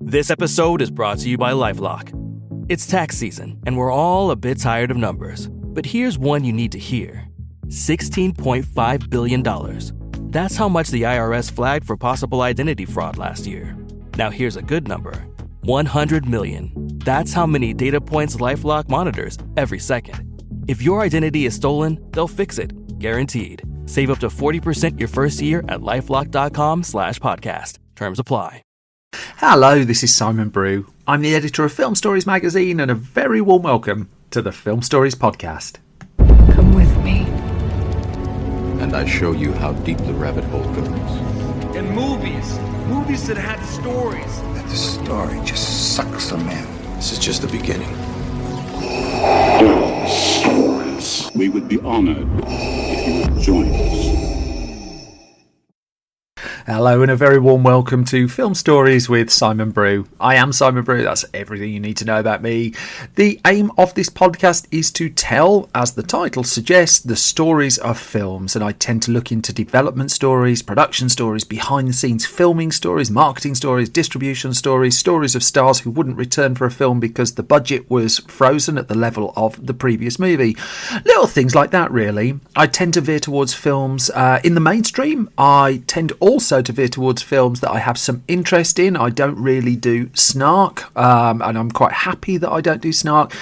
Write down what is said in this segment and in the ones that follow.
This episode is brought to you by LifeLock. It's tax season, and we're all a bit tired of numbers. But here's one you need to hear. $16.5 billion. That's how much the IRS flagged for possible identity fraud last year. Now here's a good number. 100 million. That's how many data points LifeLock monitors every second. If your identity is stolen, they'll fix it. Guaranteed. Save up to 40% your first year at LifeLock.com/podcast. Terms apply. Hello, this is Simon Brew. I'm the editor of Film Stories magazine, and a very warm welcome to the Film Stories podcast. Come with me. And I show you how deep the rabbit hole goes. And movies that had stories. That the story just sucks them in. This is just the beginning. Stories. We would be honored if you would join us. Hello and a very warm welcome to Film Stories with Simon Brew. I am Simon Brew, that's everything you need to know about me. The aim of this podcast is to tell, as the title suggests, the stories of films, and I tend to look into development stories, production stories, behind the scenes filming stories, marketing stories, distribution stories, stories of stars who wouldn't return for a film because the budget was frozen at the level of the previous movie. Little things like that, really. I tend to veer towards films in the mainstream. I tend also to veer towards films that I have some interest in. I don't really do snark, and I'm quite happy that I don't do snark.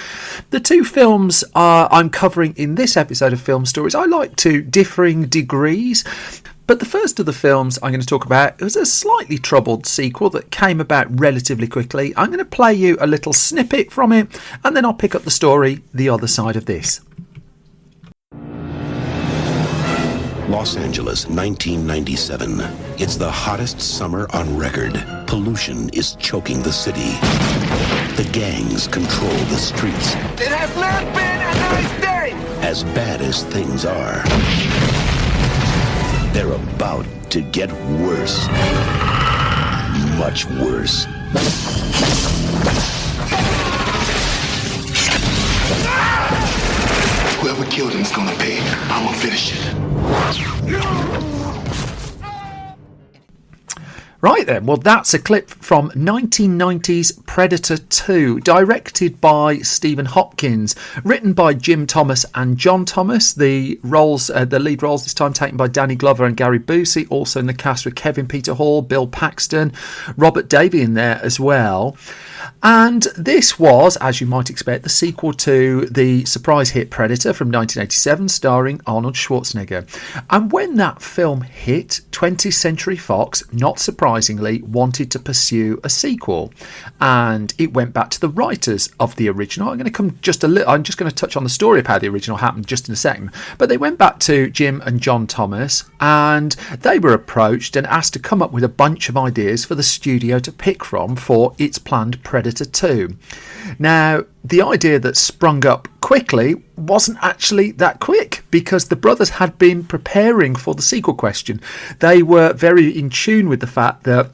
The two films I'm covering in this episode of Film Stories, I like to differing degrees. But the first of the films I'm going to talk about was a slightly troubled sequel that came about relatively quickly. I'm going to play you a little snippet from it, and then I'll pick up the story the other side of this. Los Angeles, 1997. It's the hottest summer on record. Pollution is choking the city. The gangs control the streets. It has not been a nice day. As bad as things are, they're about to get worse. Much worse. Whoever killed him is gonna pay. I'm gonna finish it. Right then, well that's a clip from 1990's Predator 2, directed by Stephen Hopkins, written by Jim Thomas and John Thomas. The lead roles this time taken by Danny Glover and Gary Busey, also in the cast with Kevin Peter Hall, Bill Paxton, Robert Davi in there as well. And this was, as you might expect, the sequel to the surprise hit Predator from 1987, starring Arnold Schwarzenegger. And when that film hit, 20th Century Fox, not surprisingly, wanted to pursue a sequel. And it went back to the writers of the original. I'm just going to touch on the story of how the original happened just in a second. But they went back to Jim and John Thomas, and they were approached and asked to come up with a bunch of ideas for the studio to pick from for its planned Predator 2. Now, the idea that sprung up quickly wasn't actually that quick, because the brothers had been preparing for the sequel question. They were very in tune with the fact that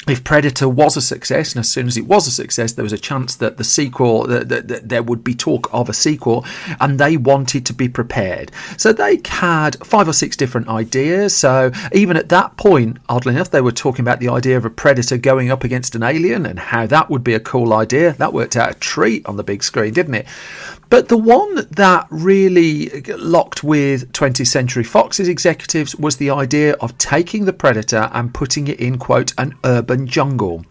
if Predator was a success, and as soon as it was a success, there was a chance that the sequel, that there would be talk of a sequel, and they wanted to be prepared. So they had 5 or 6 different ideas. So even at that point, oddly enough, they were talking about the idea of a Predator going up against an alien and how that would be a cool idea. That worked out a treat on the big screen, didn't it? But the one that really locked with 20th Century Fox's executives was the idea of taking the Predator and putting it in, quote, an urban jungle.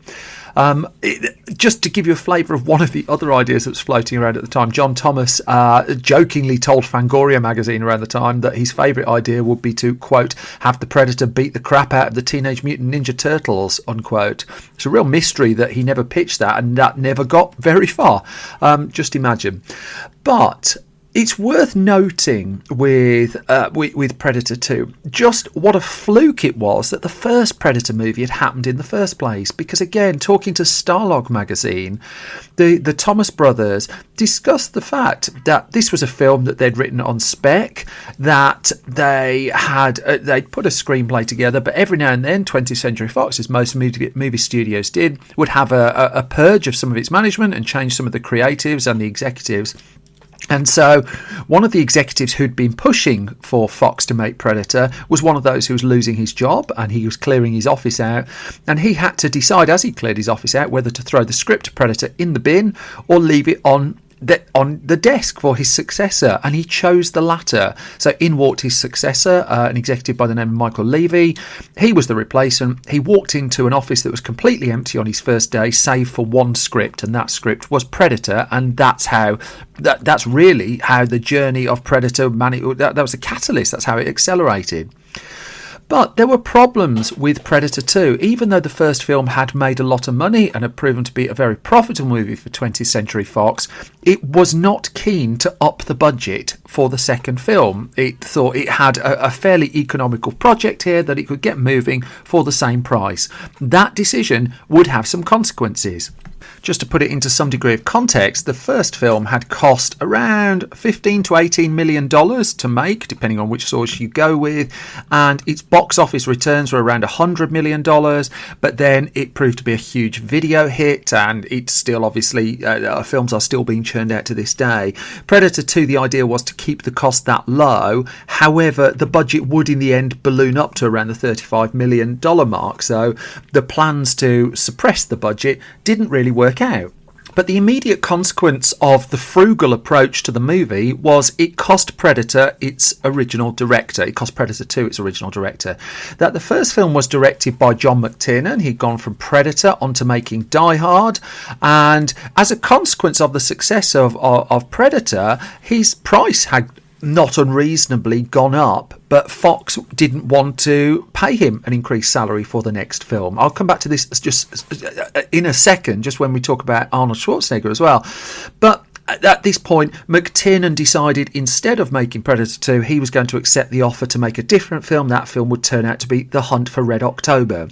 Just to give you a flavour of one of the other ideas that was floating around at the time, John Thomas jokingly told Fangoria magazine around the time that his favourite idea would be to, quote, have the Predator beat the crap out of the Teenage Mutant Ninja Turtles, unquote. It's a real mystery that he never pitched that, and that never got very far. Just imagine. But it's worth noting with Predator 2 just what a fluke it was that the first Predator movie had happened in the first place. Because again, talking to Starlog magazine, the Thomas brothers discussed the fact that this was a film that they'd written on spec, that they'd put a screenplay together, but every now and then 20th Century Fox, as most movie studios did, would have a purge of some of its management and change some of the creatives and the executives. And so one of the executives who'd been pushing for Fox to make Predator was one of those who was losing his job, and he was clearing his office out. And he had to decide, as he cleared his office out, whether to throw the script Predator in the bin or leave it on the desk for his successor, and he chose the latter. So in walked his successor, an executive by the name of Michael Levy. He was the replacement. He walked into an office that was completely empty on his first day, save for one script, and that script was Predator. And that's really how the journey of Predator that was the catalyst. That's how it accelerated. But there were problems with Predator 2. Even though the first film had made a lot of money and had proven to be a very profitable movie for 20th Century Fox, it was not keen to up the budget for the second film. It thought it had a fairly economical project here that it could get moving for the same price. That decision would have some consequences. Just to put it into some degree of context, the first film had cost around $15 to $18 million to make, depending on which source you go with, and its box office returns were around $100 million, but then it proved to be a huge video hit, and it's still obviously, films are still being churned out to this day. Predator 2, the idea was to keep the cost that low, however, the budget would in the end balloon up to around the $35 million mark, so the plans to suppress the budget didn't really work out. But the immediate consequence of the frugal approach to the movie was it cost Predator its original director. It cost Predator 2 its original director. That the first film was directed by John McTiernan. He'd gone from Predator onto making Die Hard. And as a consequence of the success of Predator, his price had not unreasonably gone up, but Fox didn't want to pay him an increased salary for the next film. I'll come back to this just in a second, just when we talk about Arnold Schwarzenegger as well. But at this point, McTiernan decided instead of making Predator 2, he was going to accept the offer to make a different film. That film would turn out to be The Hunt for Red October.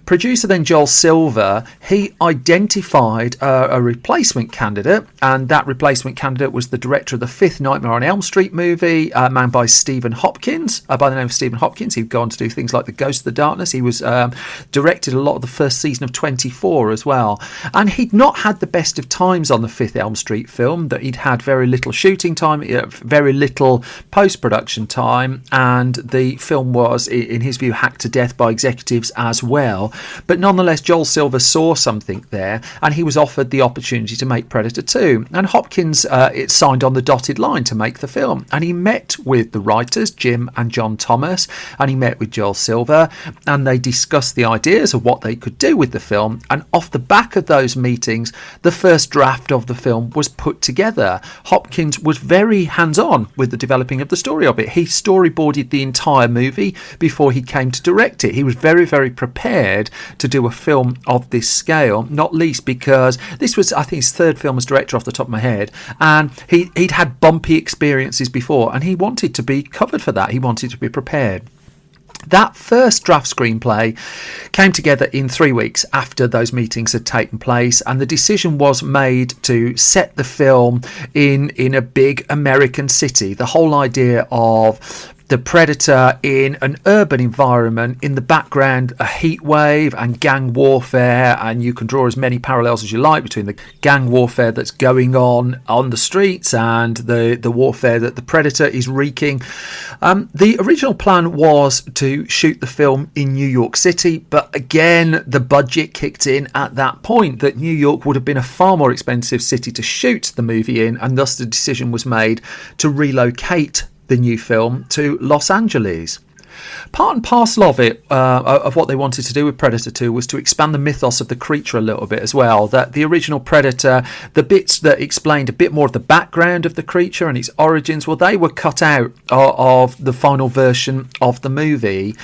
Producer then Joel Silver, he identified a replacement candidate, and that replacement candidate was the director of the fifth Nightmare on Elm Street movie, a man by Stephen Hopkins, by the name of Stephen Hopkins. He'd gone to do things like The Ghost of the Darkness. He was directed a lot of the first season of 24 as well. And he'd not had the best of times on the fifth Elm Street film, that he'd had very little shooting time, very little post-production time, and the film was, in his view, hacked to death by executives as well. But nonetheless, Joel Silver saw something there, and he was offered the opportunity to make Predator 2. And Hopkins it signed on the dotted line to make the film. And he met with the writers, Jim and John Thomas, and he met with Joel Silver, and they discussed the ideas of what they could do with the film. And off the back of those meetings, the first draft of the film was put together. Hopkins was very hands-on with the developing of the story of it. He storyboarded the entire movie before he came to direct it. He was very, very prepared to do a film of this scale, not least because this was, I think, his third film as director off the top of my head, and he'd had bumpy experiences before, and he wanted to be covered for that. He wanted to be prepared. That first draft screenplay came together in 3 weeks after those meetings had taken place, and the decision was made to set the film in a big American city. The whole idea of the Predator in an urban environment, in the background a heat wave and gang warfare, and you can draw as many parallels as you like between the gang warfare that's going on the streets and the warfare that the Predator is wreaking. The original plan was to shoot the film in New York City, but again the budget kicked in at that point, that New York would have been a far more expensive city to shoot the movie in, and thus the decision was made to relocate the new film to Los Angeles. Part and parcel of it, of what they wanted to do with Predator 2, was to expand the mythos of the creature a little bit as well. That the original Predator, the bits that explained a bit more of the background of the creature and its origins, well, they were cut out of the final version of the movie.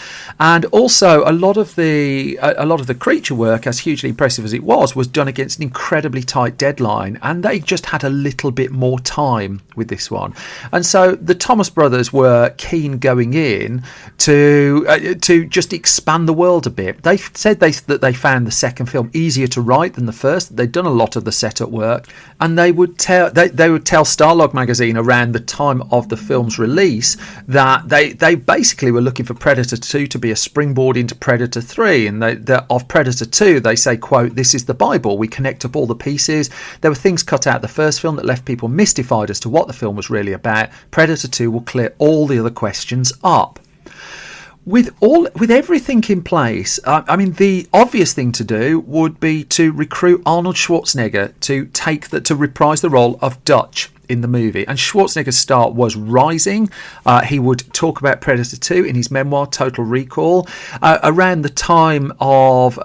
And also, a lot of the creature work, as hugely impressive as it was done against an incredibly tight deadline, and they just had a little bit more time with this one. And so the Thomas brothers were keen going in to just expand the world a bit. They said that they found the second film easier to write than the first. That they'd done a lot of the setup work, and they would tell Starlog magazine around the time of the film's release that they basically were looking for Predator 2 to be a springboard into Predator 3, and of Predator 2 they say, quote, "This is the Bible. We connect up all the pieces. There were things cut out of the first film that left people mystified as to what the film was really about. Predator 2 will clear all the other questions up." With everything in place, I mean, the obvious thing to do would be to recruit Arnold Schwarzenegger to reprise the role of Dutch in the movie, and Schwarzenegger's star was rising. He would talk about Predator 2 in his memoir Total Recall. Around the time of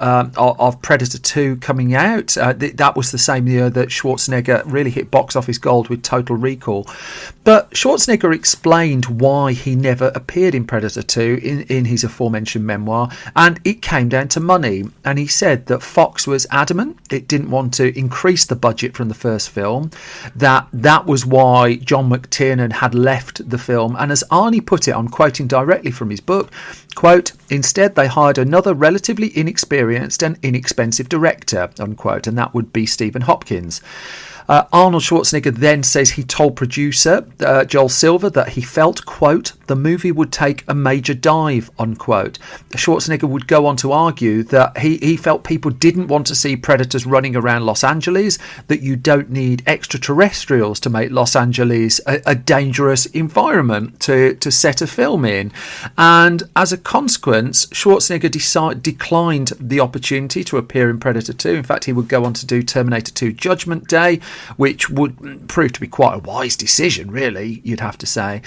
Predator 2 coming out, that was the same year that Schwarzenegger really hit box office gold with Total Recall. But Schwarzenegger explained why he never appeared in Predator 2 in his aforementioned memoir, and it came down to money. And he said that Fox was adamant it didn't want to increase the budget from the first film, that was why John McTiernan had left the film. And as Arnie put it, I'm quoting directly from his book, quote, "Instead they hired another relatively inexperienced and inexpensive director," unquote, and that would be Stephen Hopkins. Arnold Schwarzenegger then says he told producer Joel Silver that he felt, quote, "the movie would take a major dive," unquote. Schwarzenegger would go on to argue that he felt people didn't want to see predators running around Los Angeles, that you don't need extraterrestrials to make Los Angeles a dangerous environment to set a film in. And as a consequence, Schwarzenegger declined the opportunity to appear in Predator 2. In fact, he would go on to do Terminator 2 Judgment Day, which would prove to be quite a wise decision, really, you'd have to say.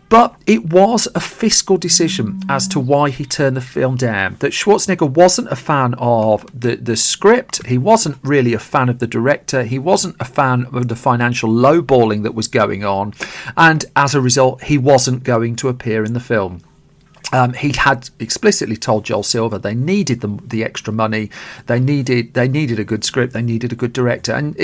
But it was a fiscal decision as to why he turned the film down. That Schwarzenegger wasn't a fan of the script, he wasn't really a fan of the director, he wasn't a fan of the financial lowballing that was going on, and as a result, he wasn't going to appear in the film. He had explicitly told Joel Silver they needed the extra money, they needed a good script, they needed a good director, and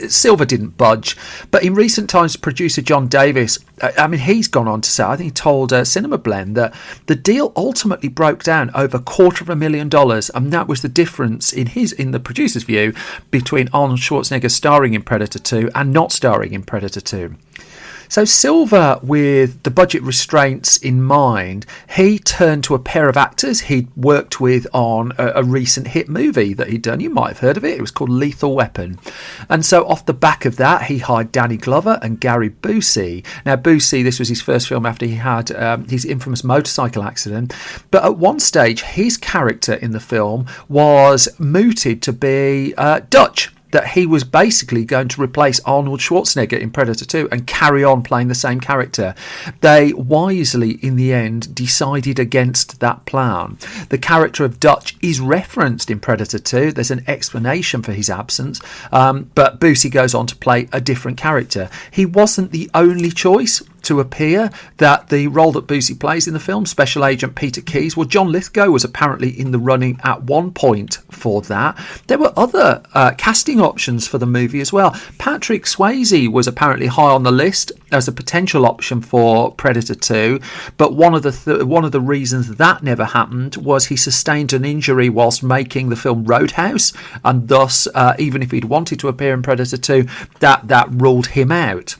Silver didn't budge. But in recent times, producer John Davis, I mean, he's gone on to say, I think he told Cinema Blend that the deal ultimately broke down over $250,000, and that was the difference in the producer's view between Arnold Schwarzenegger starring in Predator 2 and not starring in Predator 2. So Silver, with the budget restraints in mind, he turned to a pair of actors he'd worked with on a recent hit movie that he'd done. You might have heard of it. It was called Lethal Weapon. And so off the back of that, he hired Danny Glover and Gary Busey. Now, Busey, this was his first film after he had his infamous motorcycle accident. But at one stage, his character in the film was mooted to be Dutch, that he was basically going to replace Arnold Schwarzenegger in Predator 2 and carry on playing the same character. They wisely, in the end, decided against that plan. The character of Dutch is referenced in Predator 2. There's an explanation for his absence, but Busey goes on to play a different character. He wasn't the only choice to appear. That the role that Busey plays in the film, Special Agent Peter Keyes, well, John Lithgow was apparently in the running at one point for that. There were other casting options for the movie as well. Patrick Swayze was apparently high on the list as a potential option for Predator 2, but one of the reasons that never happened was he sustained an injury whilst making the film Roadhouse, and thus even if he'd wanted to appear in Predator 2, that ruled him out.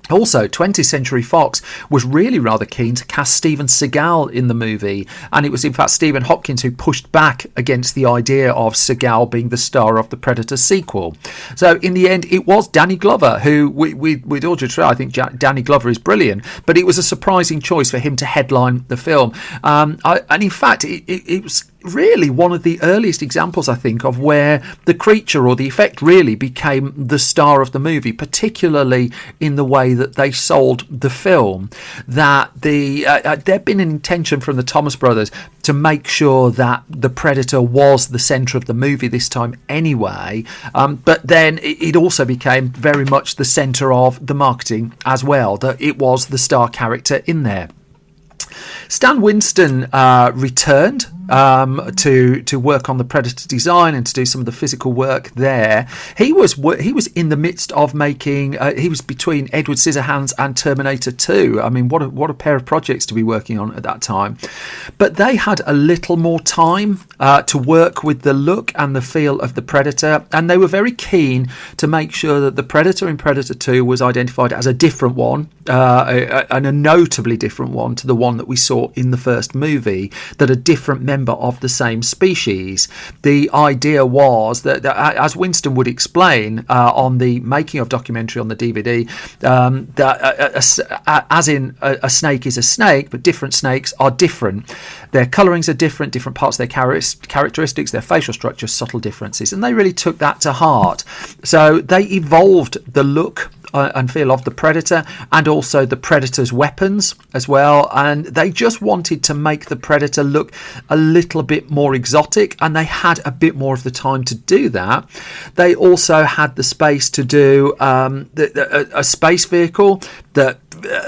Also, 20th Century Fox was really rather keen to cast Steven Seagal in the movie, and it was in fact Stephen Hopkins who pushed back against the idea of Seagal being the star of the Predator sequel. So in the end, it was Danny Glover, who, with all due respect, I think Danny Glover is brilliant, but it was a surprising choice for him to headline the film. And in fact, it was really one of the earliest examples, I think, of where the creature or the effect really became the star of the movie, particularly in the way that they sold the film. That there'd been an intention from the Thomas brothers to make sure that the Predator was the centre of the movie this time anyway, but then it also became very much the centre of the marketing as well, that it was the star character in there. Stan Winston returned to work on the Predator design and to do some of the physical work there. He was in the midst of making. He was between Edward Scissorhands and Terminator 2. I mean, what a pair of projects to be working on at that time. But they had a little more time to work with the look and the feel of the Predator, and they were very keen to make sure that the Predator in Predator 2 was identified as a different one, and a notably different one to the one that we saw in the first movie, that a different member of the same species. The idea was that as Winston would explain on the making of documentary on the DVD, that as in a snake is a snake, but different snakes are different. Their colourings are different, different parts of their characteristics, their facial structure, subtle differences, and they really took that to heart. So they evolved the look and feel of the Predator, and also the Predator's weapons as well, and they just wanted to make the Predator look a little bit more exotic, and they had a bit more of the time to do that. They also had the space to do a space vehicle that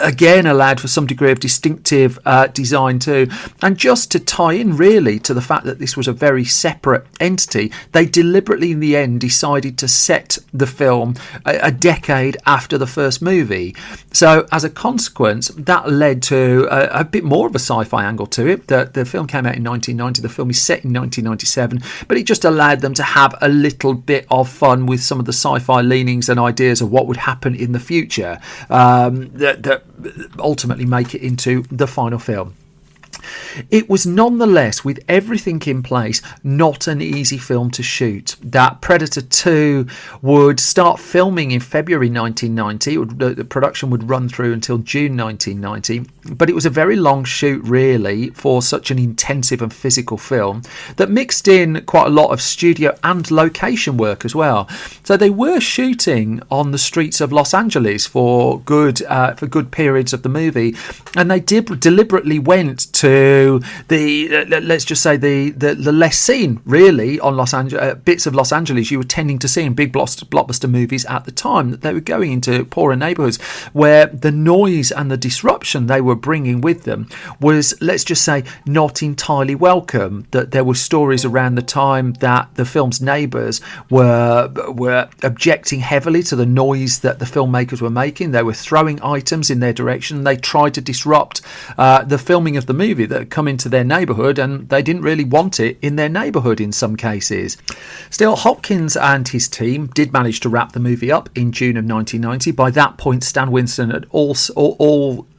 again allowed for some degree of distinctive design too. And just to tie in really to the fact that this was a very separate entity, they deliberately in the end decided to set the film a decade after the first movie. So as a consequence, that led to a bit more of a sci-fi angle to it. The film came out in 1990, the film is set in 1997, but it just allowed them to have a little bit of fun with some of the sci-fi leanings and ideas of what would happen in the future, that ultimately make it into the final film. It was nonetheless, with everything in place, not an easy film to shoot. That Predator 2 would start filming in February 1990. The production would run through until June 1990. But it was a very long shoot, really, for such an intensive and physical film that mixed in quite a lot of studio and location work as well. So they were shooting on the streets of Los Angeles for good periods of the movie, and they deliberately went to the let's just say the less seen really on Los Angeles bits of Los Angeles you were tending to see in big blockbuster movies at the time, that they were going into poorer neighborhoods where the noise and the disruption they were bringing with them was, let's just say, not entirely welcome. That there were stories around the time that the film's neighbors were objecting heavily to the noise that the filmmakers were making. They were throwing items in their direction. They tried to disrupt the filming of the movie that had come into their neighbourhood, and they didn't really want it in their neighbourhood in some cases. Still, Hopkins and his team did manage to wrap the movie up in June of 1990. By that point, Stan Winston had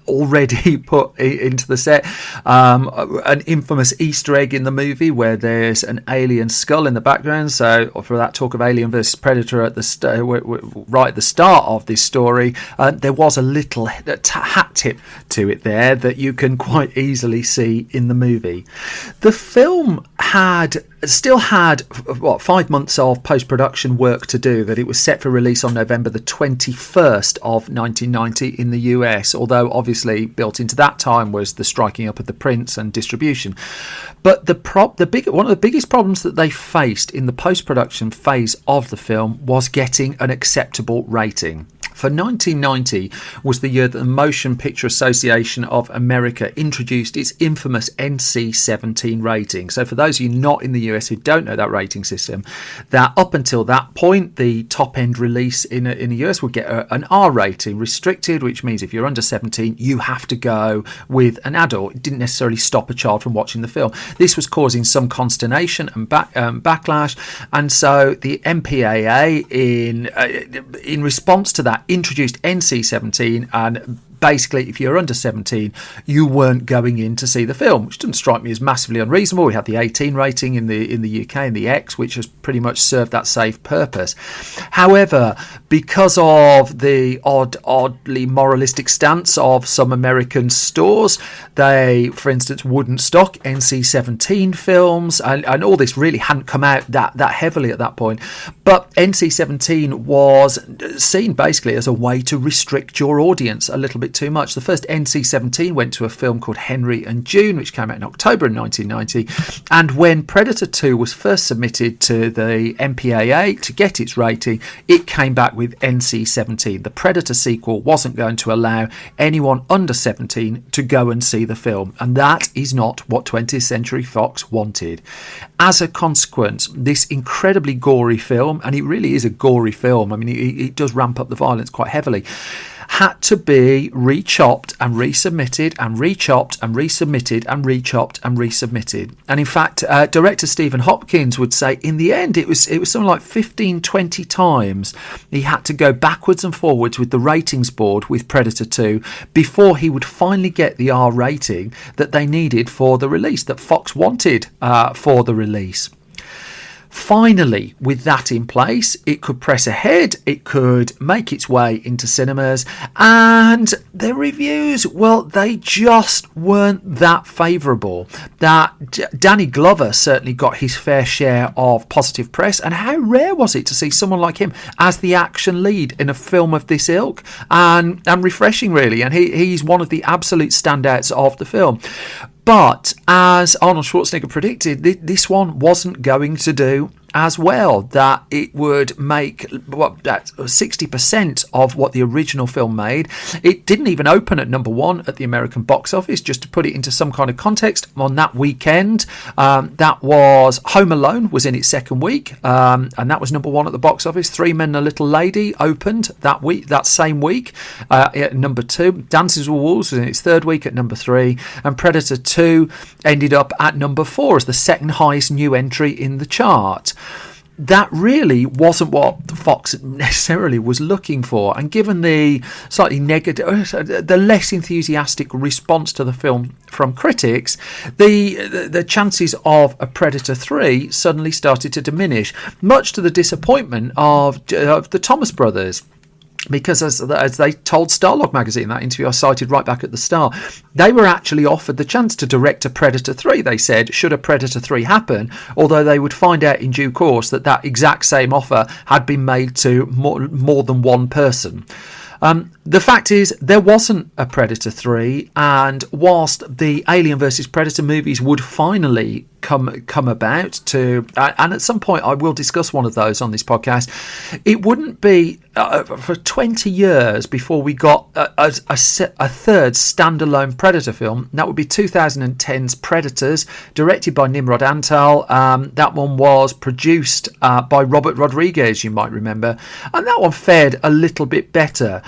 already put into the set an infamous Easter egg in the movie where there's an alien skull in the background. So for that talk of Alien versus Predator at the right at the start of this story, there was a little hat tip to it there that you can quite easily see in the movie. The film still had 5 months of post-production work to do. That it was set for release on November the 21st of 1990 in the US, although obviously built into that time was the striking up of the prints and distribution. But one of the biggest problems that they faced in the post-production phase of the film was getting an acceptable rating. For 1990 was the year that the Motion Picture Association of America introduced its infamous NC-17 rating. So for those of you not in the US who don't know that rating system, that up until that point, the top-end release in the US would get an R rating, restricted, which means if you're under 17, you have to go with an adult. It didn't necessarily stop a child from watching the film. This was causing some consternation and backlash, and so the MPAA, in response to that, introduced NC-17, and basically if you're under 17 you weren't going in to see the film, which doesn't strike me as massively unreasonable. We had the 18 rating in the UK and the X, which has pretty much served that safe purpose. However, because of the oddly moralistic stance of some American stores, they, for instance, wouldn't stock NC-17 films, and all this really hadn't come out that heavily at that point. But NC-17 was seen basically as a way to restrict your audience a little bit bit too much. The first NC-17 went to a film called Henry and June, which came out in October in 1990. And when Predator 2 was first submitted to the MPAA to get its rating, it came back with NC-17. The Predator sequel wasn't going to allow anyone under 17 to go and see the film, and that is not what 20th Century Fox wanted. As a consequence, this incredibly gory film, and it really is a gory film, I mean, it does ramp up the violence quite heavily, had to be rechopped and resubmitted and rechopped and resubmitted and rechopped and resubmitted. And in fact, director Stephen Hopkins would say in the end it was something like 15-20 times he had to go backwards and forwards with the ratings board with Predator 2 before he would finally get the R rating that they needed for the release, that Fox wanted for the release. Finally, with that in place, it could press ahead, it could make its way into cinemas, and the reviews, well, they just weren't that favourable. That Danny Glover certainly got his fair share of positive press, and how rare was it to see someone like him as the action lead in a film of this ilk, and refreshing really, and he's one of the absolute standouts of the film. But as Arnold Schwarzenegger predicted, this one wasn't going to do as well, that it would make that 60% of what the original film made. It didn't even open at number one at the American box office. Just to put it into some kind of context, on that weekend, that was Home Alone was in its second week, and that was number one at the box office. Three Men and a Little Lady opened that same week at number two. Dances with Wolves was in its third week at number three, and Predator 2 ended up at number 4 as the second highest new entry in the chart. That really wasn't what Fox necessarily was looking for, and given the slightly negative, the less enthusiastic response to the film from critics, the chances of a Predator 3 suddenly started to diminish, much to the disappointment of the Thomas brothers. Because as they told Starlog magazine, that interview I cited right back at the start, they were actually offered the chance to direct a Predator 3, they said, should a Predator 3 happen, although they would find out in due course that exact same offer had been made to more than one person. The fact is, there wasn't a Predator 3, and whilst the Alien vs Predator movies would finally come about and at some point I will discuss one of those on this podcast, it wouldn't be for 20 years before we got a third standalone Predator film. That would be 2010's Predators, directed by Nimrod Antal. That one was produced by Robert Rodriguez, you might remember, and that one fared a little bit better.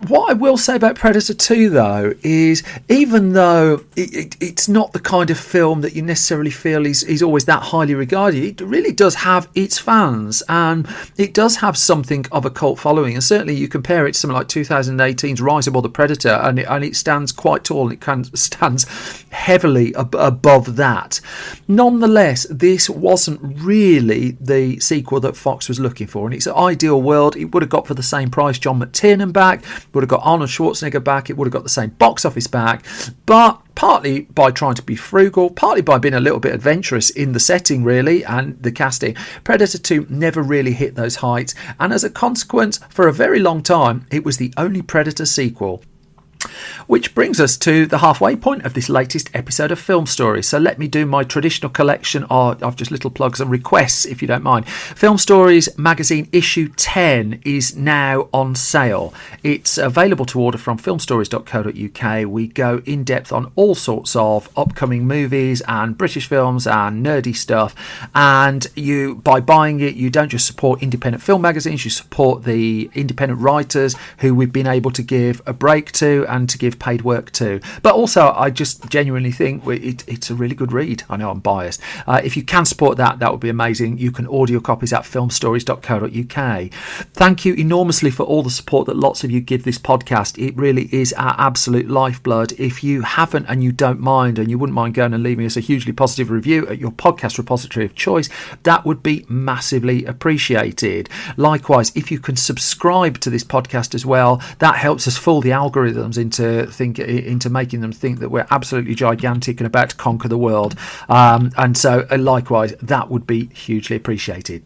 What I will say about Predator 2, though, is even though it's not the kind of film that you necessarily feel is always that highly regarded, it really does have its fans, and it does have something of a cult following. And certainly you compare it to something like 2018's Rise Above the Predator, and it stands quite tall, and it stands heavily above that. Nonetheless, this wasn't really the sequel that Fox was looking for. In its ideal world, it would have got for the same price John McTiernan back, would have got Arnold Schwarzenegger back, it would have got the same box office back, but partly by trying to be frugal, partly by being a little bit adventurous in the setting really and the casting, Predator 2 never really hit those heights, and as a consequence, for a very long time, it was the only Predator sequel. Which brings us to the halfway point of this latest episode of Film Stories. So let me do my traditional collection of just little plugs and requests, if you don't mind. Film Stories magazine issue 10 is now on sale. It's available to order from filmstories.co.uk. We go in depth on all sorts of upcoming movies and British films and nerdy stuff. And by buying it, you don't just support independent film magazines, you support the independent writers who we've been able to give a break to and to give paid work to. But also, I just genuinely think it's a really good read. I know I'm biased. If you can support that would be amazing. You can order your copies at filmstories.co.uk. Thank you enormously for all the support that lots of you give this podcast. It really is our absolute lifeblood. If you haven't and you don't mind, and you wouldn't mind going and leaving us a hugely positive review at your podcast repository of choice, that would be massively appreciated. Likewise, if you can subscribe to this podcast as well, that helps us fool the algorithms into making them think that we're absolutely gigantic and about to conquer the world, and so likewise that would be hugely appreciated.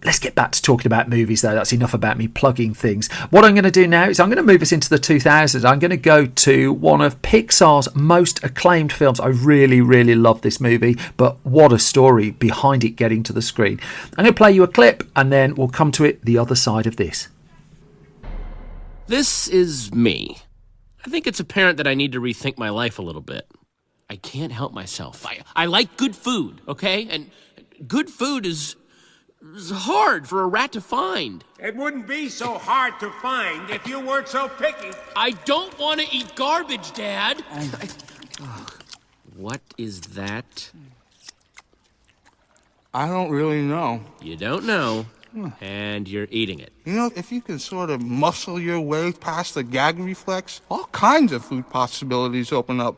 Let's get back to talking about movies, though. That's enough about me plugging things. What I'm going to do now is I'm going to move us into the 2000s. I'm going to go to one of Pixar's most acclaimed films. I really, really love this movie, but what a story behind it getting to the screen. I'm going to play you a clip, and then we'll come to it the other side of this. This is me. I think it's apparent that I need to rethink my life a little bit. I can't help myself. I like good food, okay? And good food is hard for a rat to find. It wouldn't be so hard to find if you weren't so picky. I don't want to eat garbage, Dad. What is that? I don't really know. You don't know, and you're eating it. You know, if you can sort of muscle your way past the gag reflex, all kinds of food possibilities open up.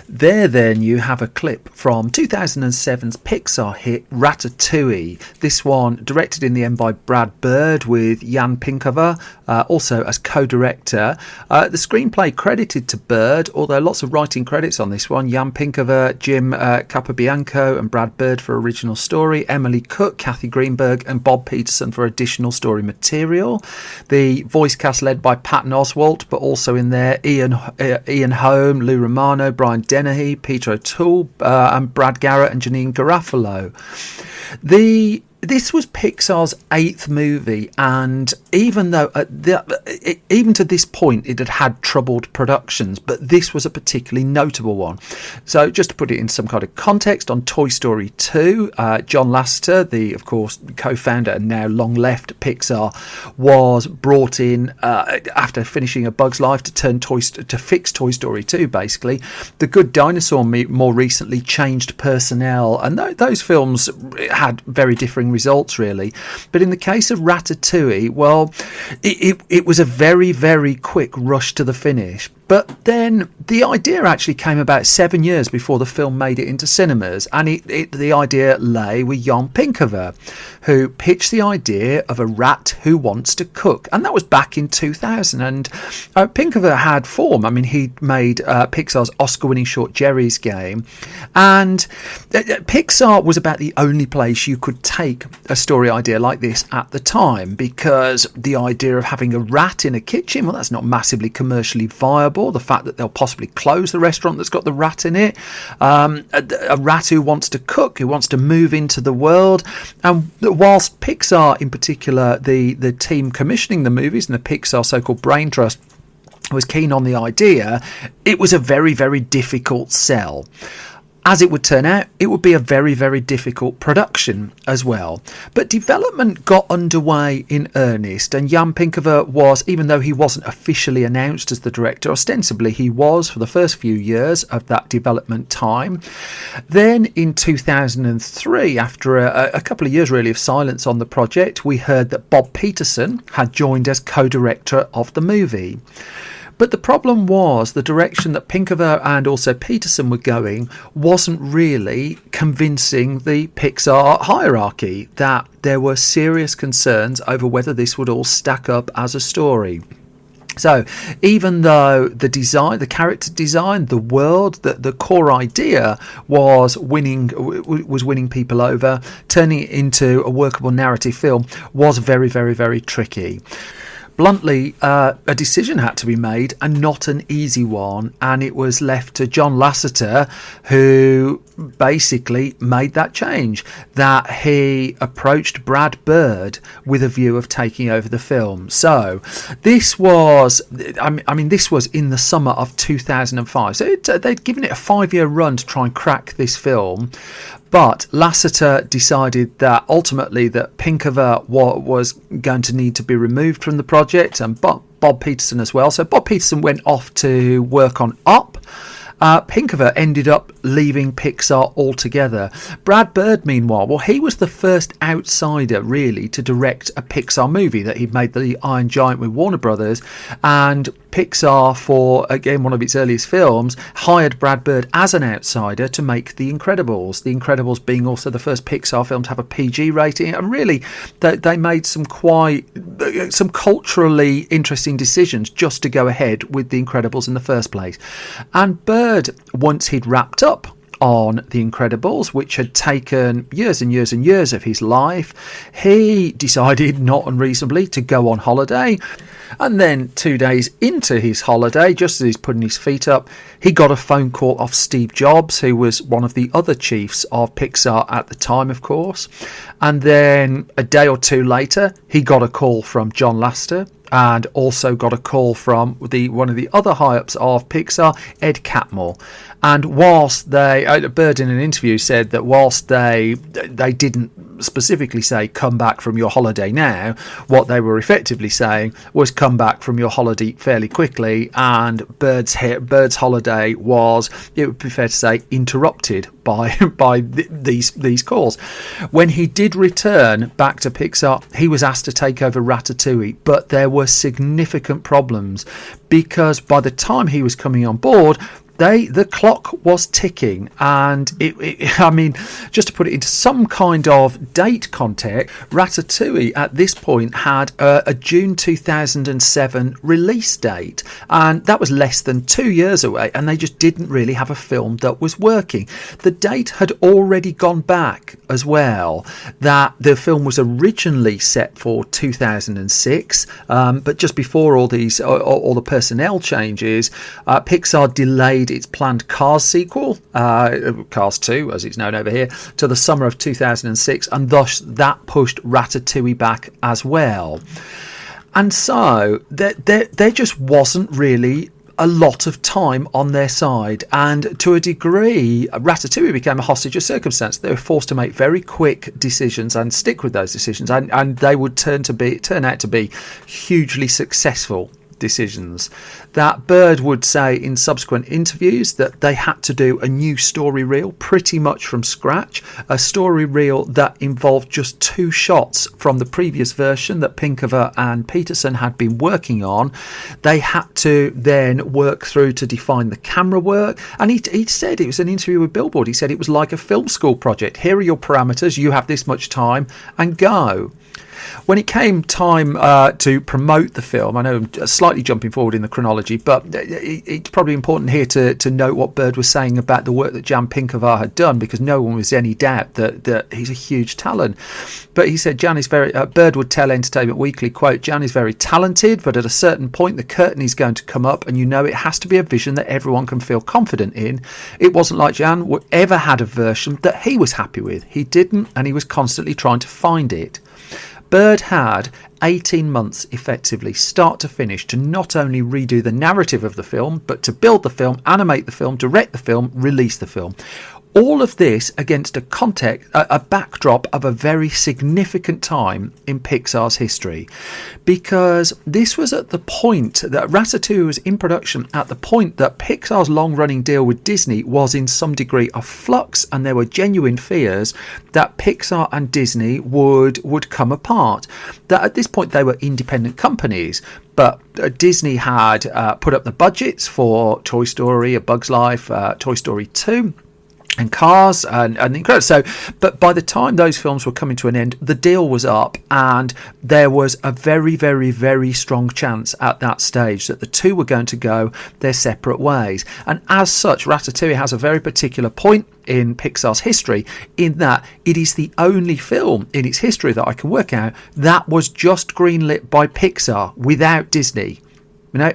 There then you have a clip from 2007's Pixar hit Ratatouille. This one directed in the end by Brad Bird with Jan Pinkover also as co-director. The screenplay credited to Bird, although lots of writing credits on this one. Jan Pinkover, Jim Capobianco and Brad Bird for original story, Emily Cook, Kathy Greenberg and Bob Peterson for additional story material. The voice cast led by Patton Oswalt, but also in there Ian Holm, Lou Romano, Brian Dennehy, Peter O'Toole, and Brad Garrett and Janine Garofalo. This was Pixar's 8th movie, and even though even to this point it had had troubled productions, but this was a particularly notable one. So just to put it in some kind of context, on Toy Story 2, John Lasseter, the of course co-founder and now long left Pixar, was brought in after finishing A Bug's Life to fix Toy Story 2. Basically, The Good Dinosaur more recently changed personnel, and those films had very differing results really. But in the case of Ratatouille, well, it was a very, very quick rush to the finish. But then the idea actually came about 7 years before the film made it into cinemas, and the idea lay with Jan Pinkover, who pitched the idea of a rat who wants to cook, and that was back in 2000. And Pinkover had form. I mean, he'd made Pixar's Oscar-winning short Jerry's Game, and Pixar was about the only place you could take a story idea like this at the time, because the idea of having a rat in a kitchen, well, that's not massively commercially viable. The fact that they'll possibly close the restaurant that's got the rat in it, a rat who wants to cook, who wants to move into the world. And whilst Pixar in particular, the team commissioning the movies and the Pixar so-called brain trust was keen on the idea, it was a very, very difficult sell. As it would turn out, it would be a very, very difficult production as well. But development got underway in earnest, and Jan Pinkover was, even though he wasn't officially announced as the director, ostensibly he was for the first few years of that development time. Then in 2003, after a couple of years really of silence on the project, we heard that Bob Peterson had joined as co-director of the movie. But the problem was the direction that Pinkover and also Peterson were going wasn't really convincing the Pixar hierarchy, that there were serious concerns over whether this would all stack up as a story. So even though the design, the character design, the world, the core idea was winning people over, turning it into a workable narrative film was very, very, very tricky. Bluntly, a decision had to be made, and not an easy one, and it was left to John Lasseter, who basically made that change, that he approached Brad Bird with a view of taking over the film. So this was, this was in the summer of 2005, so they'd given it a 5-year run to try and crack this film. But Lasseter decided that ultimately that Pinkover was going to need to be removed from the project, and Bob Peterson as well. So Bob Peterson went off to work on Up. Pinkover ended up leaving Pixar altogether. Brad Bird, meanwhile, well, he was the first outsider really to direct a Pixar movie. That he'd made The Iron Giant with Warner Brothers, and Pixar, for again one of its earliest films, hired Brad Bird as an outsider to make The Incredibles. The Incredibles being also the first Pixar film to have a PG rating, and really they made some culturally interesting decisions just to go ahead with The Incredibles in the first place. And Bird, once he'd wrapped up on The Incredibles, which had taken years and years and years of his life. He decided, not unreasonably, to go on holiday. And then 2 days into his holiday, just as he's putting his feet up, he got a phone call off Steve Jobs, who was one of the other chiefs of Pixar at the time, of course. And then a day or two later, he got a call from John Lasseter, and also got a call from one of the other high-ups of Pixar, Ed Catmull. And whilst Bird in an interview said that whilst they didn't specifically say come back from your holiday now, what they were effectively saying was come back from your holiday fairly quickly, and Bird's holiday was, it would be fair to say, interrupted by these calls. When he did return back to Pixar, he was asked to take over Ratatouille, but there were significant problems because by the time he was coming on board, the clock was ticking, and I mean, just to put it into some kind of date context, Ratatouille at this point had a June 2007 release date, and that was less than 2 years away, and they just didn't really have a film that was working. The date had already gone back as well, that the film was originally set for 2006, but just before all the personnel changes, Pixar delayed its planned Cars sequel, Cars 2 as it's known over here, to the summer of 2006, and thus that pushed Ratatouille back as well. And so there just wasn't really a lot of time on their side, and to a degree Ratatouille became a hostage of circumstance. They were forced to make very quick decisions and stick with those decisions, and they would turn out to be hugely successful decisions. That Bird would say in subsequent interviews that they had to do a new story reel pretty much from scratch, a story reel that involved just 2 shots from the previous version that Pinkover and Peterson had been working on. They had to then work through to define the camera work, and he said, it was an interview with Billboard, he said it was like a film school project. Here are your parameters, you have this much time, and go. When it came time to promote the film, I know I'm slightly jumping forward in the chronology, but it's probably important here to note what Bird was saying about the work that Jan Pinkovar had done, because no one was any doubt that he's a huge talent. But he said Jan is very, Bird would tell Entertainment Weekly, quote, Jan is very talented, but at a certain point the curtain is going to come up, and it has to be a vision that everyone can feel confident in. It wasn't like Jan ever had a version that he was happy with. He didn't, and he was constantly trying to find it. Bird had 18 months effectively, start to finish, to not only redo the narrative of the film, but to build the film, animate the film, direct the film, release the film. All of this against a backdrop of a very significant time in Pixar's history, because this was at the point that Ratatouille was in production at the point that Pixar's long-running deal with Disney was in some degree of flux, and there were genuine fears that Pixar and Disney would come apart. That at this point they were independent companies, but Disney had put up the budgets for Toy Story, A Bug's Life, Toy Story 2, and Cars and The Incredibles. So, but by the time those films were coming to an end, the deal was up, and there was a very, very, very strong chance at that stage that the two were going to go their separate ways. And as such, Ratatouille has a very particular point in Pixar's history, in that it is the only film in its history that I can work out that was just greenlit by Pixar without Disney.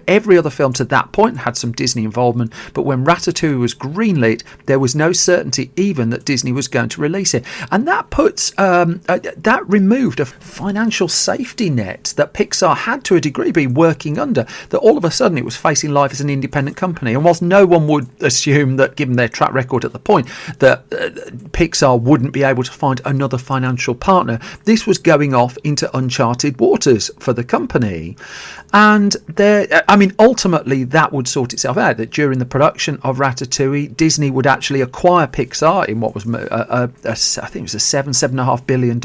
Every other film to that point had some Disney involvement, but when Ratatouille was greenlit, there was no certainty even that Disney was going to release it. And that puts that removed a financial safety net that Pixar had to a degree been working under, that all of a sudden it was facing life as an independent company. And whilst no one would assume that, given their track record at the point, that Pixar wouldn't be able to find another financial partner, this was going off into uncharted waters for the company. And ultimately that would sort itself out, that during the production of Ratatouille, Disney would actually acquire Pixar in what was I think it was a $7.5 billion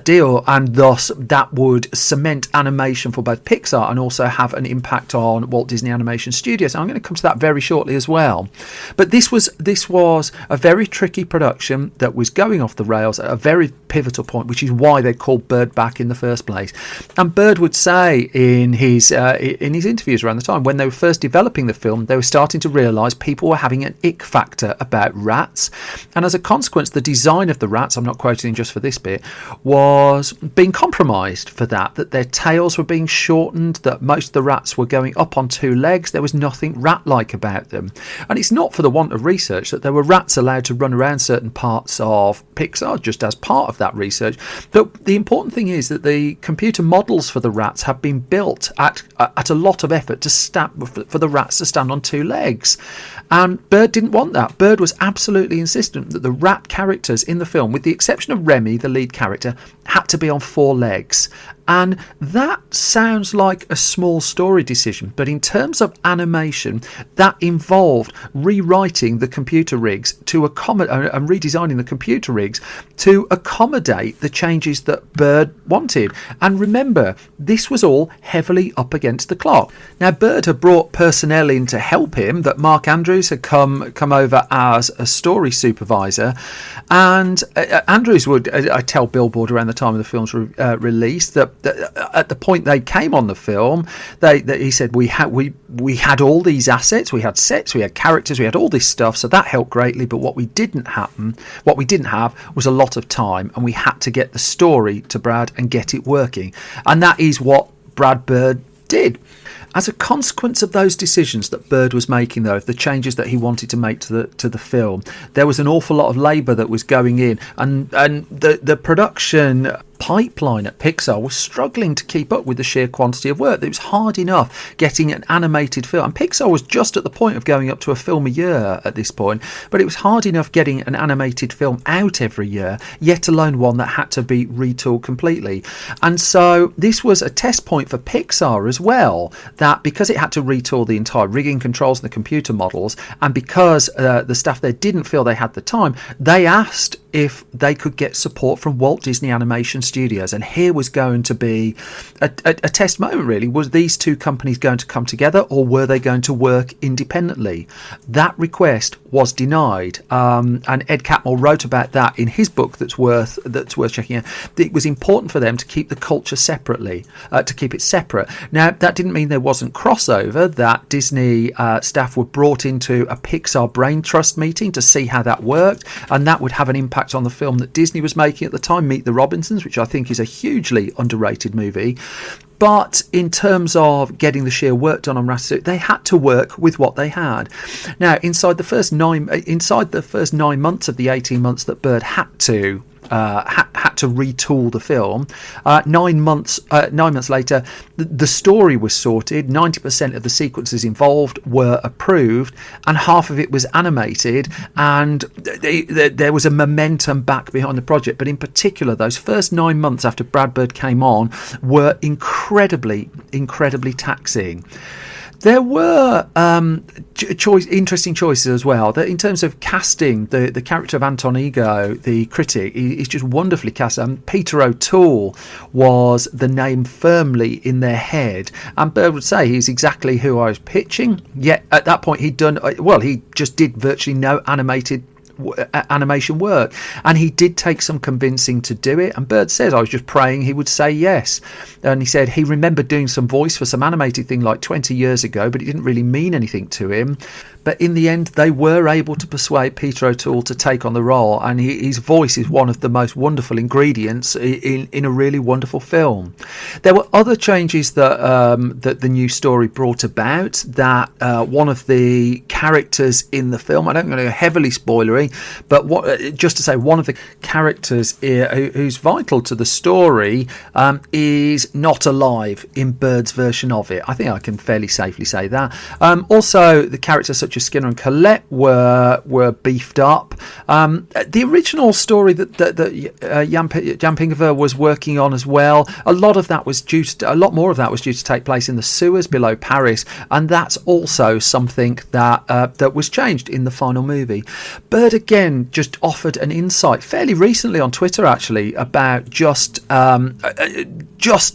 deal, and thus that would cement animation for both Pixar and also have an impact on Walt Disney Animation Studios. And I'm going to come to that very shortly as well. But this was a very tricky production that was going off the rails at a very pivotal point, which is why they called Bird back in the first place. And Bird would say in his in his interviews around the time, when they were first developing the film, they were starting to realise people were having an ick factor about rats. And as a consequence, the design of the rats, I'm not quoting just for this bit, was being compromised for that their tails were being shortened, that most of the rats were going up on two legs. There was nothing rat-like about them. And it's not for the want of research that there were rats allowed to run around certain parts of Pixar, just as part of that research. But the important thing is that the computer models for the rats have been built at a lot of effort for the rats to stand on two legs. And Bird didn't want that. Bird was absolutely insistent that the rat characters in the film, with the exception of Remy, the lead character, had to be on four legs. And that sounds like a small story decision, but in terms of animation, that involved rewriting the computer rigs to accommodate and redesigning the computer rigs to accommodate the changes that Bird wanted. And remember, this was all heavily up against the clock. Now, Bird had brought personnel in to help him, that Mark Andrews had come over as a story supervisor, and Andrews would I tell Billboard around the time of the film's release that at the point they came on the film, he said we had all these assets, we had sets, we had characters, we had all this stuff, so that helped greatly. But what we didn't have was a lot of time, and we had to get the story to Brad and get it working, and that is what Brad Bird did. As a consequence of those decisions that Bird was making, though, of the changes that he wanted to make to the film, there was an awful lot of labour that was going in, and the production pipeline at Pixar was struggling to keep up with the sheer quantity of work. It was hard enough getting an animated film, and Pixar was just at the point of going up to a film a year at this point, but it was hard enough getting an animated film out every year, yet alone one that had to be retooled completely. And so this was a test point for Pixar as well, that because it had to retool the entire rigging controls and the computer models, and because the staff there didn't feel they had the time, they asked if they could get support from Walt Disney Animation Studios. And here was going to be a test moment, really. Was these two companies going to come together, or were they going to work independently? That request was denied, and Ed Catmull wrote about that in his book that's worth checking out. It was important for them to keep the culture separately, to keep it separate. Now, that didn't mean there wasn't crossover, that Disney staff were brought into a Pixar Brain Trust meeting to see how that worked, and that would have an impact on the film that Disney was making at the time, Meet the Robinsons, which I think is a hugely underrated movie. But in terms of getting the sheer work done on Ratatouille, they had to work with what they had. Now, inside the first 9 months of the 18 months that Bird had to retool the film, 9 months later, the story was sorted. 90% of the sequences involved were approved, and half of it was animated, and there was a momentum back behind the project. But in particular, those first 9 months after Brad Bird came on were incredibly taxing. There were interesting choices as well. In terms of casting, the character of Anton Ego, the critic, he's just wonderfully cast. Peter O'Toole was the name firmly in their head, and Bird would say he's exactly who I was pitching. Yet at that point he just did virtually no animation work, and he did take some convincing to do it. And Bird says, I was just praying he would say yes. And he said he remembered doing some voice for some animated thing like 20 years ago, but it didn't really mean anything to him. But in the end, they were able to persuade Peter O'Toole to take on the role, and his voice is one of the most wonderful ingredients in a really wonderful film. There were other changes that the new story brought about. That one of the characters in the film, I don't want to go heavily spoilery, but just to say, one of the characters who's vital to the story is not alive in Bird's version of it. I think I can fairly safely say that. Also, the characters such as Skinner and Colette were beefed up. The original story that Jan Pingever was working on as well, a lot more of that was due to take place in the sewers below Paris, and that's also something that was changed in the final movie. Bird again just offered an insight fairly recently on Twitter, actually, about just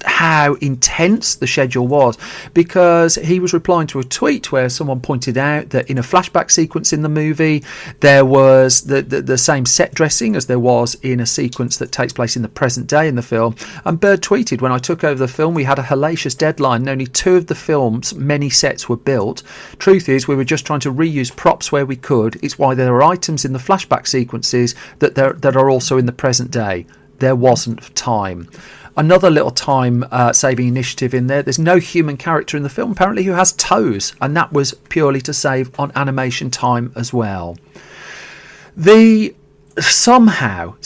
how intense the schedule was, because he was replying to a tweet where someone pointed out that in a flashback sequence in the movie. There was the same set dressing as there was in a sequence that takes place in the present day in the film. And Bird tweeted, when I took over the film, we had a hellacious deadline and only 2 of the film's many sets were built. Truth is, we were just trying to reuse props where we could. It's why there are items in the flashback sequences that are also in the present day. There wasn't time. Another little time saving initiative in there. There's no human character in the film apparently who has toes, and that was purely to save on animation time as well. Somehow,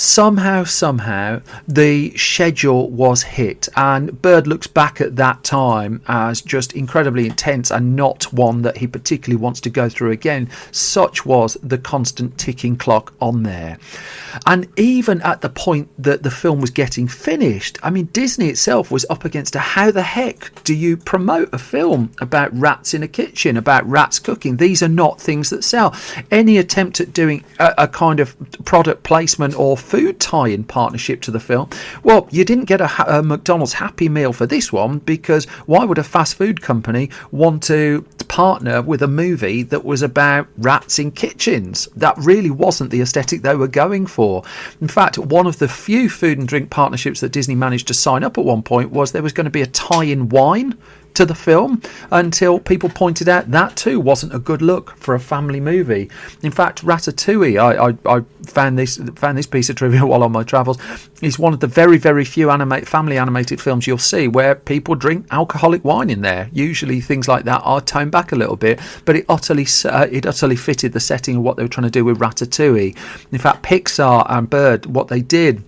the schedule was hit, and Bird looks back at that time as just incredibly intense and not one that he particularly wants to go through again. Such was the constant ticking clock on there. And even at the point that the film was getting finished, I mean, Disney itself was up against how the heck do you promote a film about rats in a kitchen, about rats cooking? These are not things that sell. Any attempt at doing a kind of product placement or food tie-in partnership to the film, well, you didn't get a McDonald's Happy Meal for this one, because why would a fast food company want to partner with a movie that was about rats in kitchens? That really wasn't the aesthetic they were going for. In fact, one of the few food and drink partnerships that Disney managed to sign up at one point was there was going to be a tie-in wine to the film, until people pointed out that too wasn't a good look for a family movie. In fact, Ratatouille, I found this piece of trivia while on my travels, is one of the very, very few family animated films you'll see where people drink alcoholic wine in there. Usually things like that are toned back a little bit, but it utterly fitted the setting of what they were trying to do with Ratatouille. In fact, Pixar and Bird, what they did,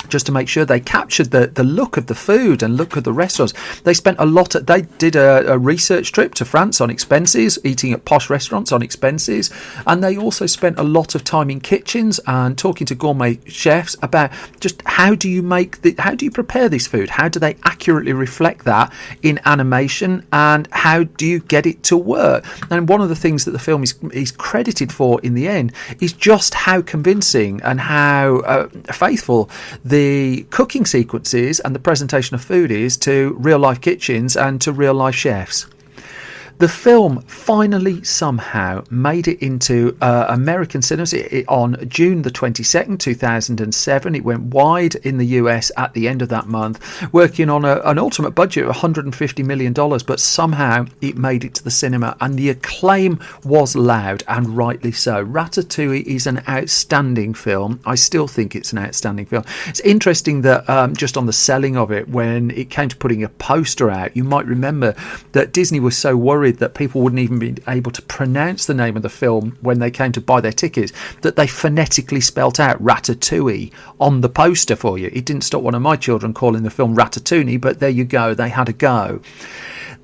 just to make sure they captured the look of the food and look of the restaurants, they did a research trip to France on expenses, eating at posh restaurants on expenses, and they also spent a lot of time in kitchens and talking to gourmet chefs about just how do you prepare this food, how do they accurately reflect that in animation, and how do you get it to work. And one of the things that the film is credited for in the end is just how convincing and how faithful the cooking sequences and the presentation of food is to real life kitchens and to real life chefs. The film finally somehow made it into American cinemas on June the 22nd, 2007. It went wide in the US at the end of that month, working on an ultimate budget of $150 million, but somehow it made it to the cinema, and the acclaim was loud, and rightly so. Ratatouille is an outstanding film. I still think it's an outstanding film. It's interesting that just on the selling of it, when it came to putting a poster out, you might remember that Disney was so worried that people wouldn't even be able to pronounce the name of the film when they came to buy their tickets, that they phonetically spelt out Ratatouille on the poster for you. It didn't stop one of my children calling the film Ratatouille, but there you go, they had a go.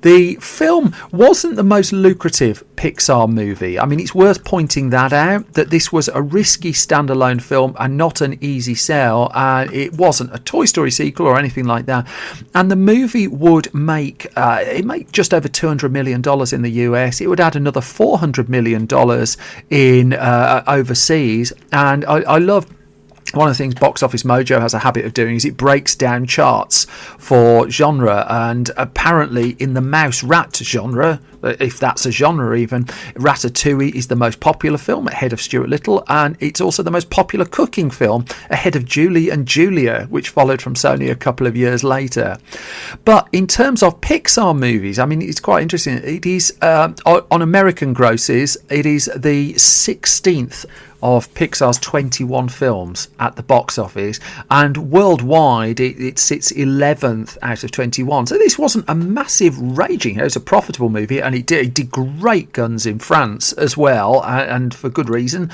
The film wasn't the most lucrative Pixar movie. I mean, it's worth pointing that out, that this was a risky standalone film and not an easy sell. It wasn't a Toy Story sequel or anything like that. And the movie would make just over $200 million in the US. It would add another $400 million in overseas. And I love... One of the things Box Office Mojo has a habit of doing is it breaks down charts for genre, and apparently in the mouse rat genre, if that's a genre even, Ratatouille is the most popular film ahead of Stuart Little, and it's also the most popular cooking film ahead of Julie and Julia, which followed from Sony a couple of years later. But in terms of Pixar movies, I mean, it's quite interesting. It is on American grosses, it is the 16th of Pixar's 21 films at the box office, and worldwide it sits 11th out of 21. So this wasn't a massive raging, it was a profitable movie, and it did great guns in France as well, and for good reason.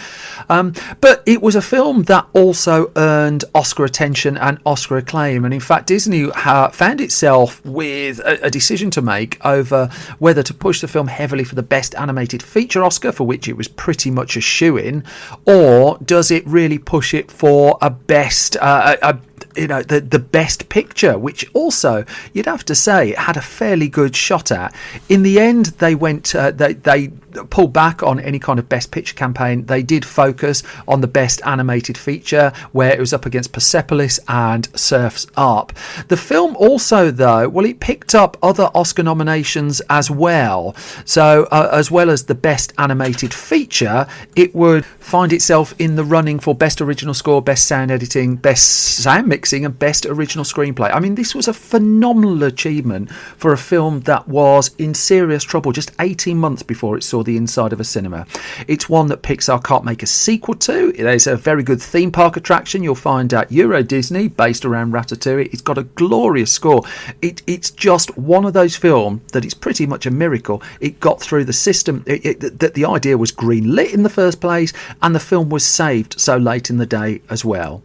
But it was a film that also earned Oscar attention and Oscar acclaim, and in fact Disney found itself with a decision to make over whether to push the film heavily for the Best Animated Feature Oscar, for which it was pretty much a shoo-in, or does it really push it for a best, the best picture, which also you'd have to say it had a fairly good shot at. In the end, they went, they pulled back on any kind of Best Picture campaign. They did focus on the Best Animated Feature, where it was up against Persepolis and Surf's Up. The film also, though, well, it picked up other Oscar nominations as well. So as well as the Best Animated Feature, it would find itself in the running for Best Original Score, Best Sound Editing, Best Sound Mixing and Best Original Screenplay. I mean, this was a phenomenal achievement for a film that was in serious trouble just 18 months before it saw the inside of a cinema. It's one that Pixar can't make a sequel to. There's a very good theme park attraction you'll find at Euro Disney based around Ratatouille. It's got a glorious score. It's just one of those films that it's pretty much a miracle it got through the system, that the idea was green lit in the first place, and the film was saved so late in the day as well.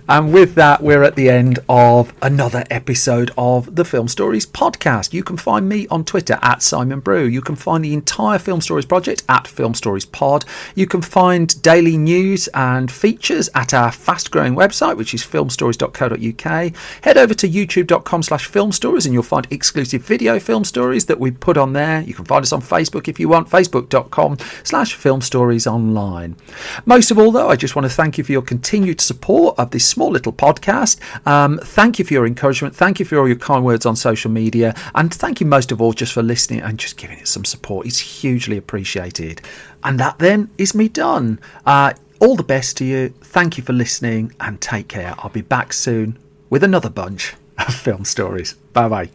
And with that, we're at the end of another episode of the Film Stories podcast. You can find me on Twitter at Simon Brew. You can find the entire Film Stories project at Film Stories Pod. You can find daily news and features at our fast-growing website, which is filmstories.co.uk. Head over to youtube.com/filmstories and you'll find exclusive video film stories that we put on there. You can find us on Facebook if you want, facebook.com/filmstoriesonline. Most of all, though, I just want to thank you for your continued support of this small little podcast. Thank you for your encouragement. Thank you for all your kind words on social media. And thank you most of all just for listening and just giving it some support. It's hugely appreciated. And that then is me done. All the best to you. Thank you for listening and take care. I'll be back soon with another bunch of film stories. Bye bye.